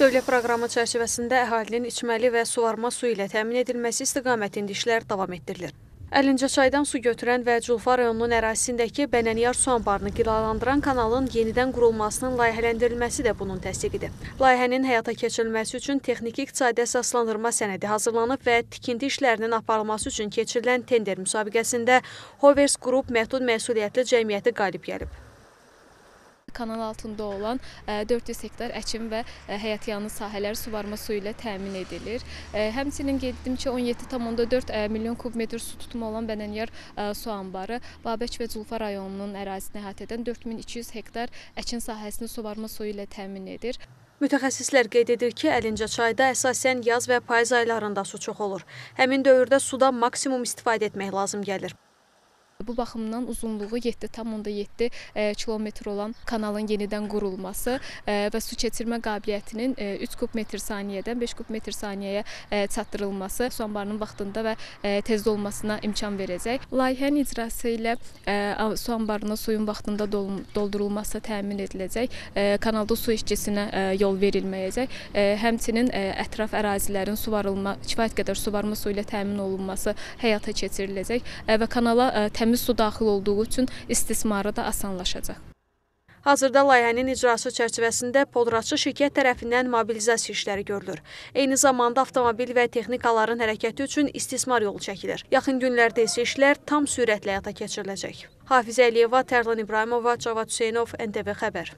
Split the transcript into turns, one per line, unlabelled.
Dövlət proqramı çərçivəsində əhalinin içməli və suvarma suyu ilə təmin edilməsi istiqamətində işlər davam etdirilir. Əlincəçaydan su götürən və Culfa rayonunun ərazisindəki Bənəniyar su anbarını qidalandıran kanalın yenidən qurulmasının layihələndirilməsi də bunun təsdiqidir. Layihənin həyata keçirilməsi üçün texniki iqtisadi əsaslandırma sənədi hazırlanıb və tikinti işlərinin aparılması üçün keçirilən tender müsabiqəsində Hovers Qrup Məhdud Məsuliyyətli Cəmiyyəti qalib gəlib.
Kanal altında olan 400 hektar əkin və həyətyanı sahələr suvarma suyu ilə təmin edilir. Həmçinin qeyd etdim ki, 17,4 milyon kubmetr su tutumu olan Bənəniyar su anbarı Babək və Culfa rayonunun ərazisini əhatə edən 4200 hektar əkin sahəsini suvarma suyu ilə təmin edir.
Mütəxəssislər qeyd edir ki, Əlincəçayda əsasən yaz və payız aylarında su çox olur. Həmin dövrdə sudan maksimum istifadə etmək lazım gəlir.
Bu baxımdan uzunluğu 7,7 kilometr olan kanalın yenidən qurulması və su keçirmə qabiliyyətinin 3 kubmetr saniyədən 5 kubmetr saniyəyə çatdırılması su anbarının vaxtında və tezdə olmasına imkan verəcək. Layihənin icrası ilə su anbarına suyun vaxtında doldurulması təmin ediləcək, kanalda su işçisinə yol verilməyəcək. Həmçinin ətraf ərazilərin kifayət qədər suvarma suyu ilə təmin olunması həyata keçiriləcək və kanala təmiz su daxil olduğu üçün istismarı da asanlaşacaq.
Hazırda layihənin icrası çərçivəsində podratçı şirkət tərəfindən mobilizasiya işləri görülür. Eyni zamanda avtomobil və texnikaların hərəkəti üçün istismar yolu çəkilir. Yaxın günlərdə isə işlər tam sürətlə həyata keçiriləcək. Hafizə Əliyeva, Tərlan İbrahimova, Cavad Hüseynov, NTV Xəbər.